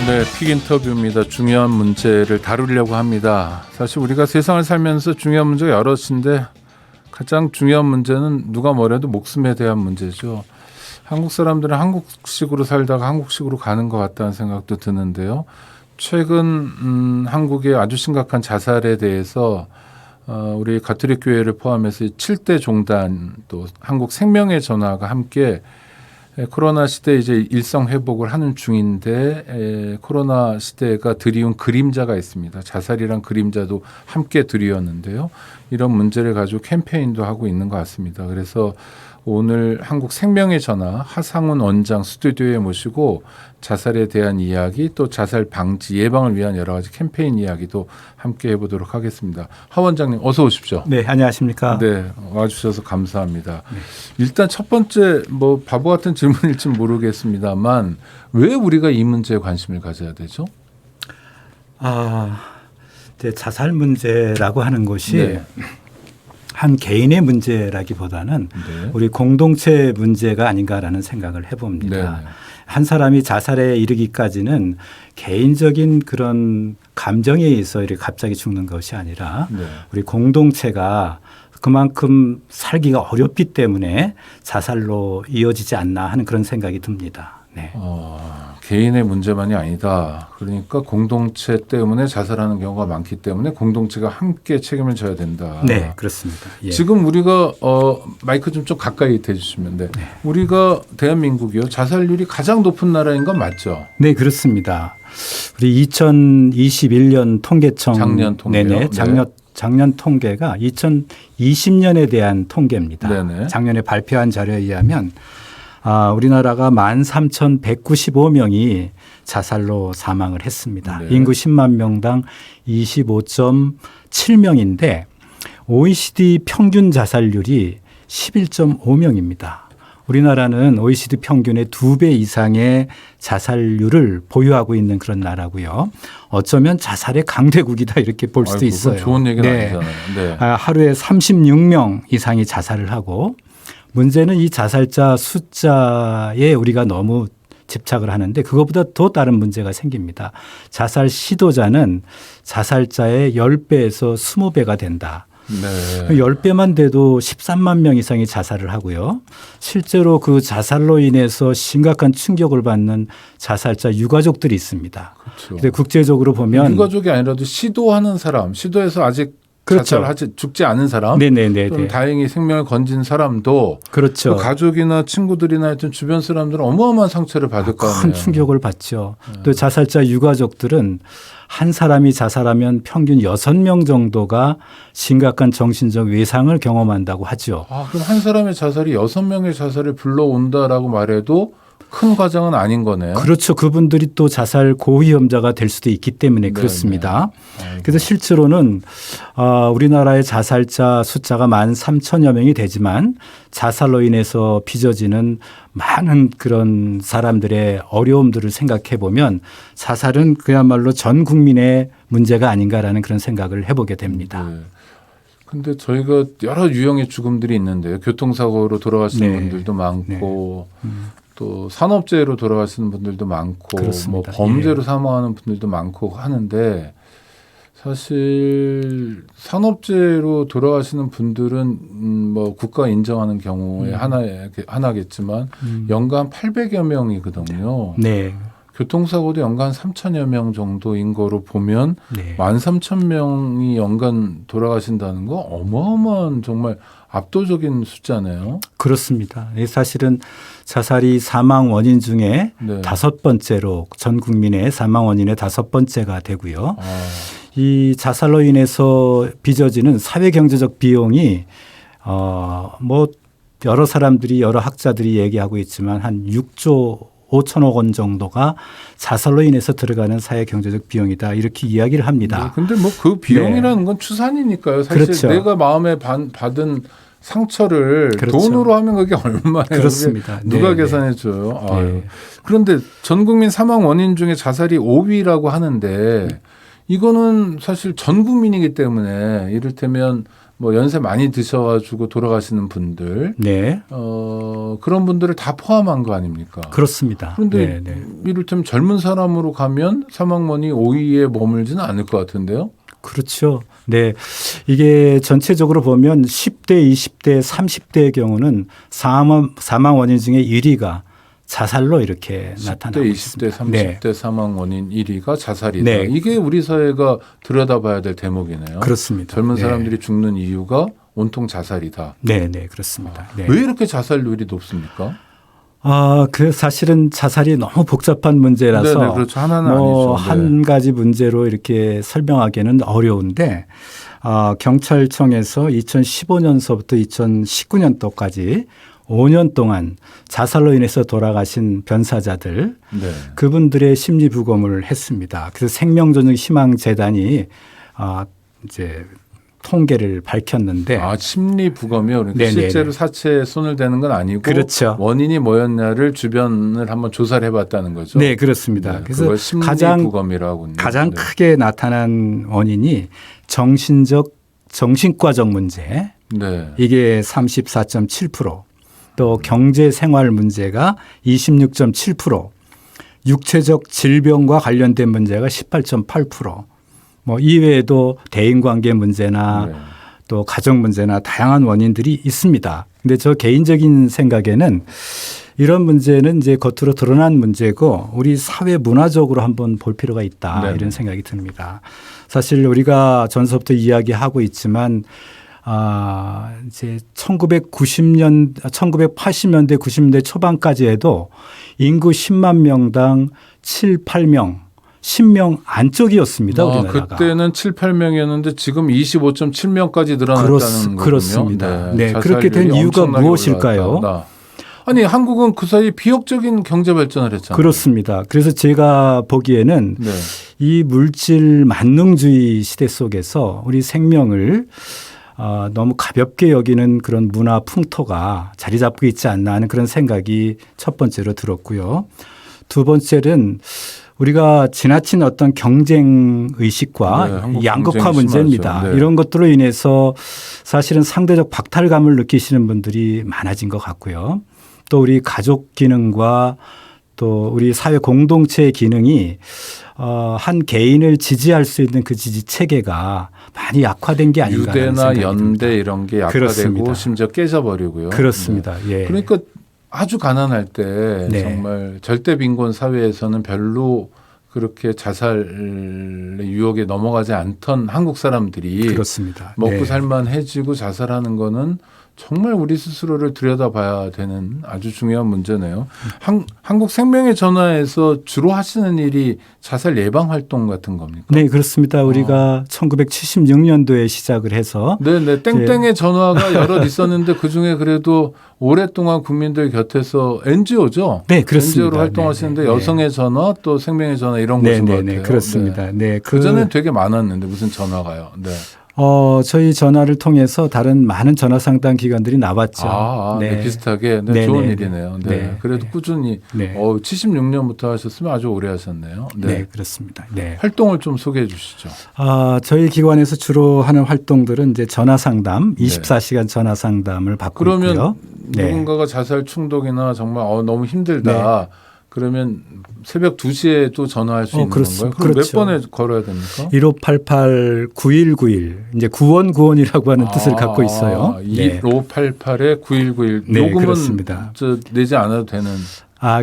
네, 픽 인터뷰입니다. 중요한 문제를 다루려고 합니다. 사실 우리가 세상을 살면서 중요한 문제가 여럿인데 가장 중요한 문제는 누가 뭐래도 목숨에 대한 문제죠. 한국 사람들은 한국식으로 살다가 한국식으로 가는 것 같다는 생각도 드는데요. 최근 한국의 아주 심각한 자살에 대해서 우리 가톨릭 교회를 포함해서 7대 종단 또 한국 생명의 전화가 함께 코로나 시대 이제 일상 회복을 하는 중인데 코로나 시대가 드리운 그림자가 있습니다. 자살이란 그림자도 함께 드리웠는데요. 이런 문제를 가지고 캠페인도 하고 있는 것 같습니다. 그래서 오늘 한국 생명의 전화 하상훈 원장 스튜디오에 모시고 자살에 대한 이야기 또 자살 방지 예방을 위한 여러 가지 캠페인 이야기도 함께 해보도록 하겠습니다. 하 원장님 어서 오십시오. 네, 안녕하십니까. 네, 와주셔서 감사합니다. 네. 일단 첫 번째 뭐 바보 같은 질문일지 모르겠습니다만 왜 우리가 이 문제에 관심을 가져야 되죠? 자살 문제라고 하는 것이 한 개인의 문제라기보다는 우리 공동체 문제가 아닌가라는 생각을 해봅니다. 한 사람이 자살에 이르기까지는 개인적인 그런 감정에 의해서 이렇게 갑자기 죽는 것이 아니라 우리 공동체가 그만큼 살기가 어렵기 때문에 자살로 이어지지 않나 하는 그런 생각이 듭니다. 네. 개인의 문제만이 아니다. 그러니까 공동체 때문에 자살하는 경우가 많기 때문에 공동체가 함께 책임을 져야 된다. 네, 그렇습니다. 예. 지금 우리가 마이크 좀 대주시면 돼. 우리가 대한민국이요 자살률이 가장 높은 나라인 건 맞죠? 네, 그렇습니다. 우리 2021년 통계청 작년 통계요. 작년 통계가 2020년에 대한 통계입니다. 네네. 작년에 발표한 자료에 의하면 우리나라가 13,195명이 자살로 사망을 했습니다. 네. 인구 10만 명당 25.7명인데 OECD 평균 자살률이 11.5명입니다. 우리나라는 OECD 평균의 2배 이상의 자살률을 보유하고 있는 그런 나라고요. 어쩌면 자살의 강대국이다 이렇게 볼 수도 있어요. 좋은 얘기는 아니잖아요. 네. 하루에 36명 이상이 자살을 하고 문제는 이 자살자 숫자에 우리가 너무 집착을 하는데 그것보다 더 다른 문제가 생깁니다. 자살 시도자는 자살자의 10배에서 20배가 된다. 네. 10배만 돼도 13만 명 이상이 자살을 하고요. 실제로 그 자살로 인해서 심각한 충격을 받는 자살자 유가족들이 있습니다. 그렇죠. 근데 국제적으로 보면 유가족이 아니라도 시도하는 사람, 시도해서 아직 자살하지 죽지 않은 사람, 좀 다행히 생명을 건진 사람도 그렇죠. 그 가족이나 친구들이나 하여튼 주변 사람들은 어마어마한 상처를 받을 거 아니에요. 큰 충격을 받죠. 또 자살자 유가족들은 한 사람이 자살하면 평균 6명 정도가 심각한 정신적 외상을 경험한다고 하죠. 그럼 한 사람의 자살이 6명의 자살을 불러온다라고 말해도 큰 과정은 아닌 거네요. 그렇죠. 그분들이 또 자살 고위험자가 될 수도 있기 때문에 그렇습니다. 그래서 실제로는 우리나라의 자살자 숫자가 13,000여 명이 되지만 자살로 인해서 빚어지는 많은 그런 사람들의 어려움들을 생각해 보면 자살은 그야말로 전 국민의 문제가 아닌가라는 그런 생각을 해보게 됩니다. 그런데 저희가 여러 유형의 죽음들이 있는데요. 교통사고로 돌아가시는 분들도 많고 또 산업재해로 돌아가시는 분들도 많고 뭐 범죄로 사망하는 분들도 많고 하는데 사실 산업재해로 돌아가시는 분들은 뭐 국가 인정하는 경우에 하나겠지만 연간 800여 명이거든요. 네. 교통사고도 연간 3,000여 명 정도인 거로 보면 13,000명이 연간 돌아가신다는 거 어마어마한 정말 압도적인 숫자네요. 그렇습니다. 사실은 자살이 사망 원인 중에 5번째로 전 국민의 사망 원인의 5번째가 되고요. 이 자살로 인해서 빚어지는 사회경제적 비용이 뭐 여러 사람들이 여러 학자들이 얘기하고 있지만 한 6조 5천억 원 정도가 자살로 인해서 들어가는 사회경제적 비용이다 이렇게 이야기를 합니다. 그런데 뭐 그 비용이라는 건 추산이니까요. 사실 내가 마음에 받은 상처를 돈으로 하면 그게 얼마예요? 그렇습니다. 누가 계산해 줘요? 그런데 전 국민 사망 원인 중에 자살이 5위라고 하는데 이거는 사실 전 국민이기 때문에 이를테면 뭐 연세 많이 드셔가지고 돌아가시는 분들, 네. 그런 분들을 다 포함한 거 아닙니까? 그렇습니다. 그런데 이를테면 젊은 사람으로 가면 사망원이 5위에 머물지는 않을 것 같은데요. 그렇죠. 네. 이게 전체적으로 보면 10대, 20대, 30대의 경우는 사망 원인 중에 1위가 자살로 이렇게 나타나고 10대, 20대, 있습니다. 30대 사망 원인 1위가 자살이다. 네. 이게 우리 사회가 들여다봐야 될 대목이네요. 그렇습니다. 젊은 사람들이 죽는 이유가 온통 자살이다. 네, 네, 그렇습니다. 네. 왜 이렇게 자살률이 높습니까? 그 사실은 자살이 너무 복잡한 문제라서 네네, 그렇죠. 하나는 뭐 아니죠. 네. 한 가지 문제로 이렇게 설명하기는 어려운데 경찰청에서 2015년서부터 2019년도까지 5년 동안 자살로 인해서 돌아가신 변사자들 네. 그분들의 심리 부검을 했습니다. 그래서 생명존중희망재단이 이제 통계를 밝혔는데 심리 부검이요. 그러니까 네네네. 실제로 사체에 손을 대는 건 아니고 그렇죠. 원인이 뭐였냐를 주변을 한번 조사를 해봤다는 거죠. 네, 그렇습니다. 네, 그래서 그걸 심리 부검이라고 가장 네. 크게 나타난 원인이 정신과적 문제 네. 이게 34.7%, 또 경제 생활 문제가 26.7%, 육체적 질병과 관련된 문제가 18.8%, 뭐 이외에도 대인관계 문제나 네. 또 가정 문제나 다양한 원인들이 있습니다. 근데 저 개인적인 생각에는 이런 문제는 이제 겉으로 드러난 문제고 우리 사회 문화적으로 한번 볼 필요가 있다. 네. 이런 생각이 듭니다. 사실 우리가 전서부터 이야기하고 있지만 이제 1980년대 90년대 초반까지 해도 인구 10만 명당 7, 8명 10명 안쪽이었습니다. 우리나라가. 그때는 7, 8명이었는데 지금 25.7명까지 늘어났다는 거군요. 그렇습니다. 네, 네, 그렇게 된 이유가 엄청나게 무엇일까요? 올라갔다. 아니 한국은 그 사이 비역적인 경제 발전을 했잖아요. 그렇습니다. 그래서 제가 보기에는 네. 이 물질 만능주의 시대 속에서 우리 생명을 너무 가볍게 여기는 그런 문화 풍토가 자리 잡고 있지 않나 하는 그런 생각이 첫 번째로 들었고요. 두 번째는 우리가 지나친 어떤 경쟁 의식과 네, 양극화 경쟁이 문제입니다. 심하죠. 네. 이런 것들로 인해서 사실은 상대적 박탈감을 느끼시는 분들이 많아진 것 같고요. 또 우리 가족 기능과 또 우리 사회 공동체의 기능이 한 개인을 지지할 수 있는 그 지지 체계가 많이 약화된 게 아닌가 하는 유대나 생각이 연대 듭니다. 이런 게 약화되고 그렇습니다. 심지어 깨져버리고요. 그렇습니다. 네. 예. 그러니까 아주 가난할 때 네. 정말 절대 빈곤 사회에서는 별로 그렇게 자살의 유혹에 넘어가지 않던 한국 사람들이 그렇습니다. 먹고 네. 살만해지고 자살하는 거는 정말 우리 스스로를 들여다봐야 되는 아주 중요한 문제네요. 한국 생명의 전화에서 주로 하시는 일이 자살 예방 활동 같은 겁니까? 네, 그렇습니다. 우리가 1976년도에 시작을 해서 네네. 땡땡의 전화가 여럿 있었는데 그중에 그래도 오랫동안 국민들 곁에서 NGO죠? 네, 그렇습니다. NGO로 활동하시는데 네, 네. 여성의 전화 또 생명의 전화 이런 곳인 것 같아요. 그렇습니다. 네, 그전엔 되게 많았는데 무슨 전화가요? 네. 저희 전화를 통해서 다른 많은 전화 상담 기관들이 나왔죠. 네, 비슷하게 좋은 일이네요. 네. 그래도 꾸준히 76년부터 하셨으면 아주 오래 하셨네요. 네, 그렇습니다. 네. 활동을 좀 소개해 주시죠. 저희 기관에서 주로 하는 활동들은 이제 전화 상담, 24시간 전화 상담을 받고 그러면 있고요. 누군가가 자살 충동이나 정말 너무 힘들다. 그러면 새벽 2시에 또 전화할 수 있는 건가요? 그럼 몇 번에 걸어야 됩니까? 1588-9191 이제 구원이라고 하는 뜻을 갖고 있어요. 1588-9191 네, 요금은 그렇습니다. 내지 않아도 되는.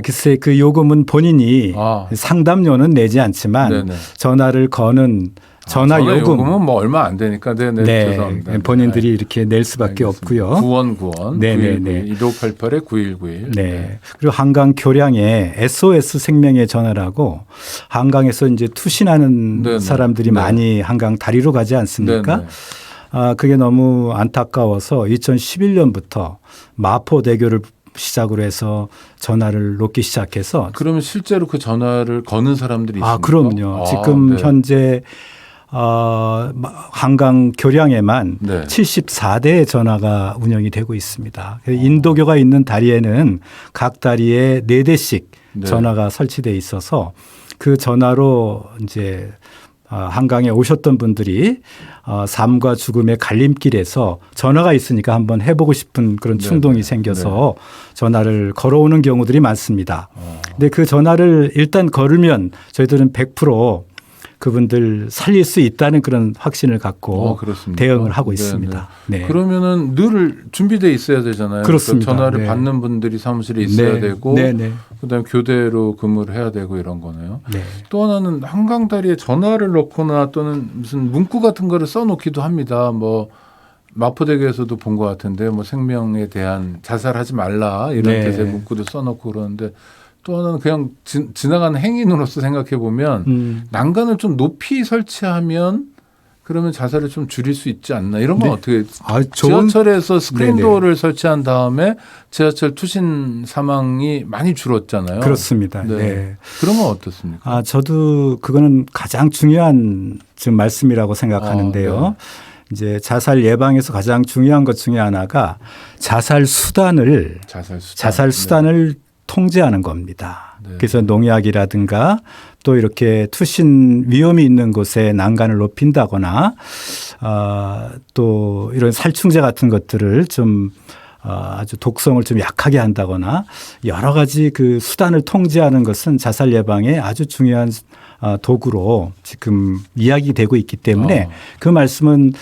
글쎄 그 요금은 본인이 상담료는 내지 않지만 네네. 전화를 거는 전화 요금은 뭐 얼마 안 되니까 죄송합니다. 본인들이 이렇게 낼 수밖에 알겠습니다. 없고요. 구원 네네네. 1588-9191. 네. 그리고 한강 교량에 SOS 생명의 전화라고 한강에서 이제 투신하는 네네. 사람들이 많이 한강 다리로 가지 않습니까? 네네. 그게 너무 안타까워서 2011년부터 마포대교를 시작으로 해서 전화를 놓기 시작해서 그러면 실제로 그 전화를 거는 사람들이 있습니까? 그럼요. 지금 현재 한강 교량에만 74대의 전화가 운영이 되고 있습니다. 인도교가 있는 다리에는 각 다리에 4대씩 전화가 설치돼 있어서 그 전화로 이제 한강에 오셨던 분들이 삶과 죽음의 갈림길에서 전화가 있으니까 한번 해보고 싶은 그런 충동이 네네. 생겨서 전화를 걸어오는 경우들이 많습니다. 근데 그 전화를 일단 걸으면 저희들은 100% 그분들 살릴 수 있다는 그런 확신을 갖고 그렇습니까? 대응을 하고 네네. 있습니다. 네. 그러면은 늘 준비돼 있어야 되잖아요. 그렇습니다. 그러니까 전화를 네. 받는 분들이 사무실에 있어야 네. 되고 네, 네. 그다음에 교대로 근무를 해야 되고 이런 거네요. 네. 또 하나는 한강 다리에 전화를 넣거나 또는 무슨 문구 같은 거를 써놓기도 합니다. 뭐 마포대교에서도 본 것 같은데 뭐 생명에 대한 자살하지 말라 이런 네. 뜻의 문구도 써놓고 그러는데 또 하나는 그냥 지나가는 행인으로서 생각해 보면 난간을 좀 높이 설치하면 그러면 자살을 좀 줄일 수 있지 않나 이런 건 네. 어떻게 좋은 지하철에서 스크린 네네. 도어를 설치한 다음에 지하철 투신 사망이 많이 줄었잖아요. 그렇습니다. 네. 네. 그런 건 어떻습니까? 저도 그거는 가장 중요한 지금 말씀이라고 생각하는데요. 네. 이제 자살 예방에서 가장 중요한 것 중에 하나가 자살 수단을 자살 통제하는 겁니다. 네. 그래서 농약이라든가 또 이렇게 투신 위험이 있는 곳에 난간을 높인다거나 또 이런 살충제 같은 것들을 좀 아주 독성을 좀 약하게 한다거나 여러 가지 그 수단을 통제하는 것은 자살 예방에 아주 중요한 도구로 지금 이야기되고 있기 때문에 그 말씀은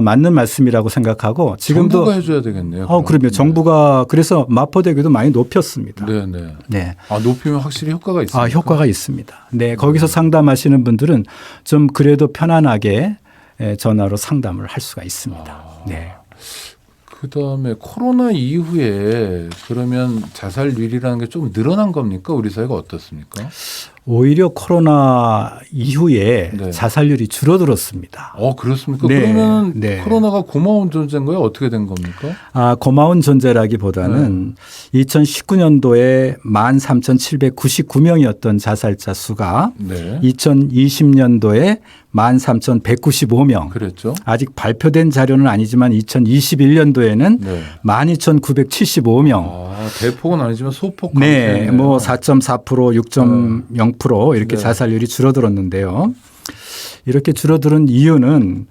맞는 말씀이라고 생각하고 지금도 정부가 해줘야 되겠네요. 그럼요. 정부가 그래서 마포대교도 많이 높였습니다. 네네. 네. 높이면 확실히 효과가 있습니까? 효과가 있습니다. 네, 거기서 상담하시는 분들은 좀 그래도 편안하게 전화로 상담을 할 수가 있습니다. 네. 그다음에 코로나 이후에 그러면 자살률이라는 게 좀 늘어난 겁니까? 우리 사회가 어떻습니까? 오히려 코로나 이후에 네. 자살률이 줄어들었습니다. 그렇습니까? 네. 그러면 네. 코로나가 고마운 존재인 거예요? 어떻게 된 겁니까? 고마운 존재라기보다는 2019년도에 13,799명이었던 자살자 수가 네. 2020년도에 13,195명. 그랬죠. 아직 발표된 자료는 아니지만 2021년도에는 네. 12,975명. 대폭은 아니지만 소폭 네, 감소네요. 뭐 4.4%, 6.0% 이렇게 네. 자살률이 줄어들었는데요. 이렇게 줄어드는 이유는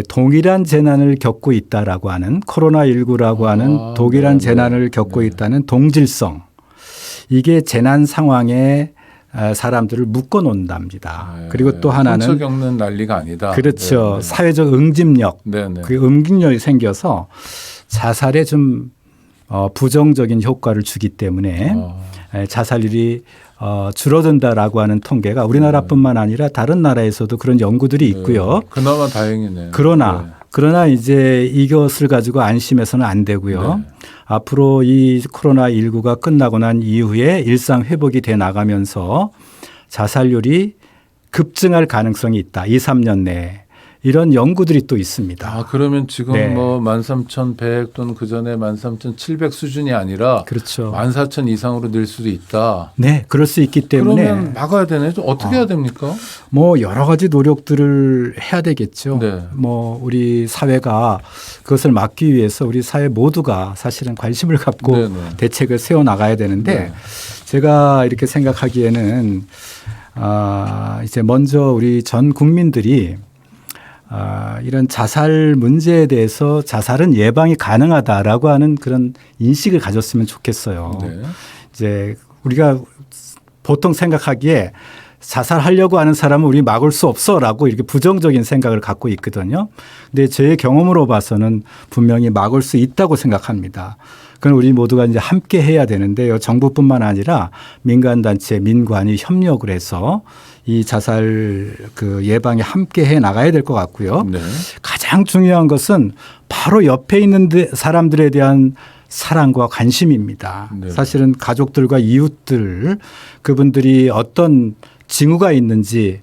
동일한 재난을 겪고 있다라고 하는 코로나19라고 하는 동일한 재난을 겪고 있다는 동질성. 이게 재난 상황에 사람들을 묶어 놓는답니다. 그리고 또 하나는 혼자 겪는 난리가 아니다. 그렇죠. 네. 사회적 응집력. 네네. 그 응집력이 생겨서 자살에 좀 부정적인 효과를 주기 때문에 자살률이 줄어든다라고 하는 통계가 우리나라뿐만 아니라 다른 나라에서도 그런 연구들이 있고요. 그나마 다행이네요. 그러나 이제 이것을 가지고 안심해서는 안 되고요. 네. 앞으로 이 코로나19가 끝나고 난 이후에 일상 회복이 돼 나가면서 자살률이 급증할 가능성이 있다. 2, 3년 내에. 이런 연구들이 또 있습니다. 그러면 지금 네. 뭐 13,100 또는 그 전에 13,700 수준이 아니라 그렇죠. 14,000 이상으로 늘 수도 있다. 네, 그럴 수 있기 때문에 그러면 막아야 되네. 좀 어떻게 해야 됩니까? 뭐 여러 가지 노력들을 해야 되겠죠. 네. 뭐 우리 사회가 그것을 막기 위해서 우리 사회 모두가 사실은 관심을 갖고 네네. 대책을 세워 나가야 되는데 네. 제가 이렇게 생각하기에는 이제 먼저 우리 전 국민들이 이런 자살 문제에 대해서 자살은 예방이 가능하다라고 하는 그런 인식을 가졌으면 좋겠어요. 네. 이제 우리가 보통 생각하기에 자살하려고 하는 사람은 우리 막을 수 없어라고 이렇게 부정적인 생각을 갖고 있거든요. 근데 제 경험으로 봐서는 분명히 막을 수 있다고 생각합니다. 그건 우리 모두가 이제 함께 해야 되는데요. 정부뿐만 아니라 민간단체, 민관이 협력을 해서 이 자살 그 예방에 함께 해 나가야 될 것 같고요. 네. 가장 중요한 것은 바로 옆에 있는 사람들에 대한 사랑과 관심입니다. 네. 사실은 가족들과 이웃들 그분들이 어떤 징후가 있는지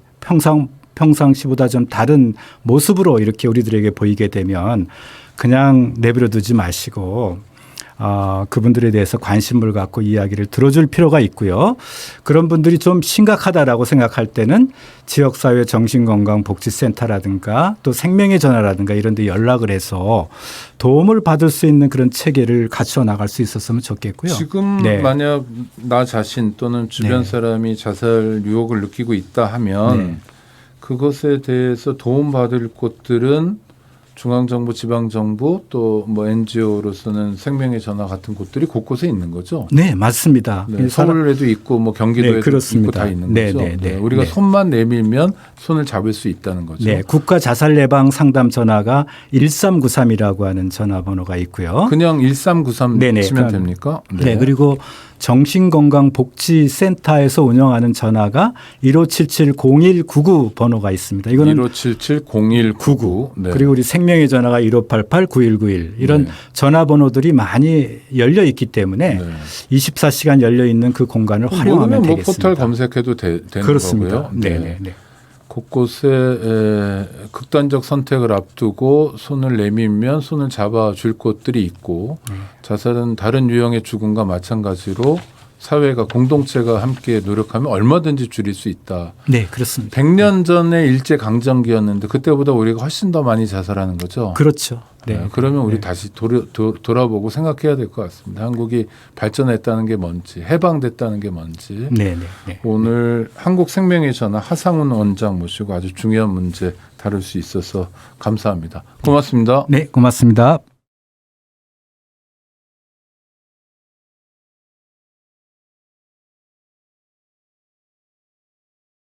평상시보다 좀 다른 모습으로 이렇게 우리들에게 보이게 되면 그냥 내버려 두지 마시고 그분들에 대해서 관심을 갖고 이야기를 들어줄 필요가 있고요. 그런 분들이 좀 심각하다라고 생각할 때는 지역사회 정신건강복지센터라든가 또 생명의 전화라든가 이런 데 연락을 해서 도움을 받을 수 있는 그런 체계를 갖춰 나갈 수 있었으면 좋겠고요. 지금 네. 만약 나 자신 또는 주변 네. 사람이 자살 유혹을 느끼고 있다 하면 네. 그것에 대해서 도움받을 곳들은 중앙정부, 지방정부 또 뭐 NGO로서는 생명의 전화 같은 곳들이 곳곳에 있는 거죠. 네, 맞습니다. 네, 서울에도 있고 뭐 경기도에도 네, 있고 그렇습니다. 다 있는 네, 거죠. 네, 네. 우리가 네. 손만 내밀면 손을 잡을 수 있다는 거죠. 네, 국가 자살 예방 상담 전화가 1393이라고 하는 전화번호가 있고요. 그냥 1393 네네, 치면 그럼- 됩니까? 네, 그리고 정신건강복지센터에서 운영하는 전화가 1577-0199 번호가 있습니다. 이거는 1577-0199. 네. 그리고 우리 생명의 전화가 1588-9191 이런 네. 전화번호들이 많이 열려 있기 때문에 네. 24시간 열려 있는 그 공간을 활용하면 모르면 뭐 되겠습니다. 포털 검색해도 되는 그렇습니다. 거고요. 네, 네, 네. 곳곳에 극단적 선택을 앞두고 손을 내밀면 손을 잡아줄 곳들이 있고 자살은 다른 유형의 죽음과 마찬가지로 사회가 공동체가 함께 노력하면 얼마든지 줄일 수 있다. 네, 그렇습니다. 100년 전에 일제 강점기였는데 그때보다 우리가 훨씬 더 많이 자살하는 거죠. 그렇죠. 네. 네, 그러면 우리 네. 다시 돌아보고 생각해야 될 것 같습니다. 한국이 발전했다는 게 뭔지, 해방됐다는 게 뭔지. 네, 네, 네. 오늘 한국생명의 전화 하상훈 원장 모시고 아주 중요한 문제 다룰 수 있어서 감사합니다. 고맙습니다. 네, 고맙습니다.